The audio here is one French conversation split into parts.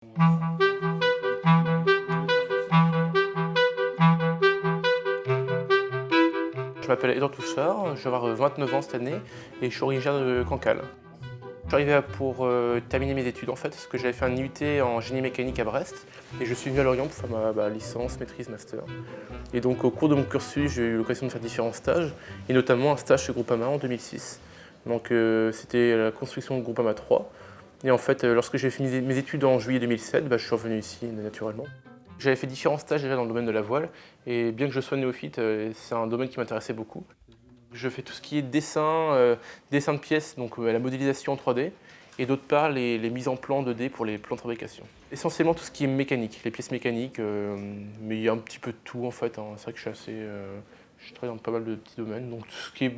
Je m'appelle Edouard Touchard, je vais avoir 29 ans cette année et je suis originaire de Cancale. Je suis arrivé pour terminer mes études en fait, parce que j'avais fait un IUT en génie mécanique à Brest et je suis venu à Lorient pour faire ma licence, maîtrise, master. Et donc au cours de mon cursus, j'ai eu l'occasion de faire différents stages et notamment un stage chez Groupama en 2006. Donc c'était la construction de Groupama 3. Et en fait, lorsque j'ai fini mes études en juillet 2007, je suis revenu ici naturellement. J'avais fait différents stages déjà dans le domaine de la voile et bien que je sois néophyte, c'est un domaine qui m'intéressait beaucoup. Je fais tout ce qui est dessin, dessin de pièces, donc la modélisation en 3D, et d'autre part les mises en plan 2D pour les plans de fabrication. Essentiellement tout ce qui est mécanique, les pièces mécaniques, mais il y a un petit peu de tout en fait. C'est vrai que je travaille dans pas mal de petits domaines, donc tout ce qui est,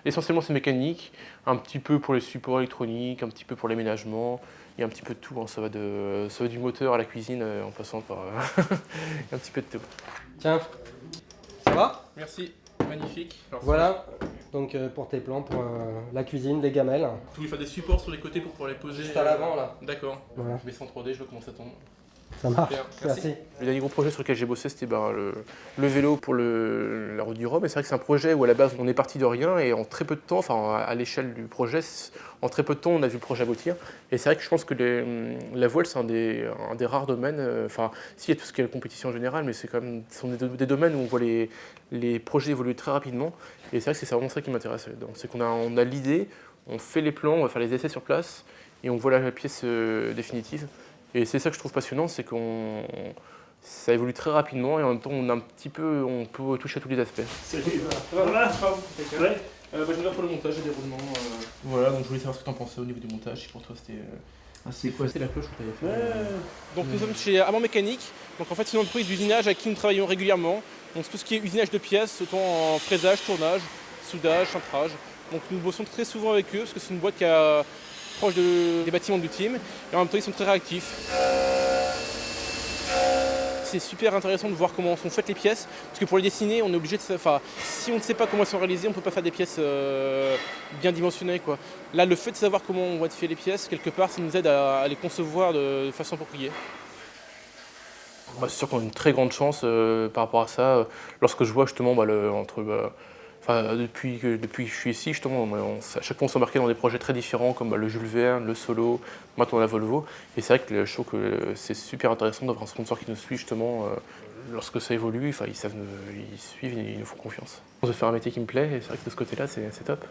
essentiellement c'est mécanique, un petit peu pour les supports électroniques, un petit peu pour l'aménagement, il y a un petit peu de tout, ça va du moteur à la cuisine en passant par un petit peu de tout. Tiens, ça va? Merci, magnifique. Alors, voilà, donc pour tes plans, pour la cuisine, des gamelles. Tu voulais faire des supports sur les côtés pour pouvoir les poser Juste à l'avant là. D'accord, Voilà. je mets ça en 3D, je vois comment ça tombe. Ça marche, Super, merci. Le dernier gros projet sur lequel j'ai bossé, c'était le vélo pour la route du Rhum. Et c'est vrai que c'est un projet où à la base on est parti de rien et en très peu de temps, enfin à l'échelle du projet, en très peu de temps on a vu le projet aboutir. Et c'est vrai que je pense que la voile c'est un des rares domaines, si il y a tout ce qui est la compétition en général, mais c'est quand même, ce sont des domaines où on voit les projets évoluer très rapidement. Et c'est vrai que c'est vraiment ça qui m'intéresse là-dedans. C'est qu'on a l'idée, on fait les plans, on va faire les essais sur place et on voit la pièce définitive. Et c'est ça que je trouve passionnant, c'est ça évolue très rapidement et en même temps on peut toucher à tous les aspects. Salut, voilà. Ouais. Je viens pour le montage et déroulement. Voilà, donc je voulais savoir ce que tu en pensais au niveau du montage, si pour toi c'était... C'est quoi? C'était la cloche que tu avais fait. Donc nous sommes chez Amand Mécanique, donc en fait c'est une entreprise d'usinage avec qui nous travaillons régulièrement. Donc c'est tout ce qui est usinage de pièces, autant en fraisage, tournage, soudage, cintrage. Donc nous bossons très souvent avec eux parce que c'est une boîte qui est proche des bâtiments du team et en même temps ils sont très réactifs. C'est super intéressant de voir comment sont faites les pièces parce que pour les dessiner on est obligé de... si on ne sait pas comment elles sont réalisées, on ne peut pas faire des pièces bien dimensionnées, quoi. Là le fait de savoir comment on va faire les pièces, quelque part ça nous aide à les concevoir de façon appropriée. C'est sûr qu'on a une très grande chance par rapport à ça. Lorsque je vois justement depuis que je suis ici, justement, à chaque fois on s'embarquait dans des projets très différents comme le Jules Verne, le Solo, maintenant la Volvo. Et c'est vrai que je trouve que c'est super intéressant d'avoir un sponsor qui nous suit justement lorsque ça évolue. Ils suivent, ils nous font confiance. Je vais faire un métier qui me plaît et c'est vrai que de ce côté-là, c'est top.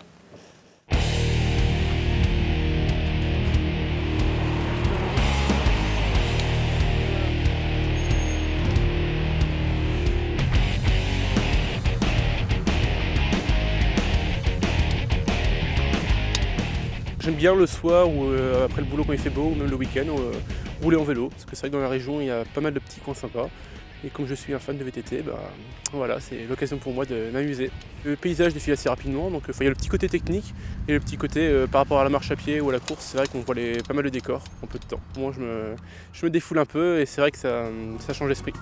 J'aime bien le soir ou après le boulot quand il fait beau, ou même le week-end, rouler en vélo. Parce que c'est vrai que dans la région, il y a pas mal de petits coins sympas. Et comme je suis un fan de VTT, voilà, c'est l'occasion pour moi de m'amuser. Le paysage défile assez rapidement, donc il y a le petit côté technique et le petit côté par rapport à la marche à pied ou à la course. C'est vrai qu'on voit pas mal de décors en peu de temps. Moi, je me défoule un peu et c'est vrai que ça change l'esprit.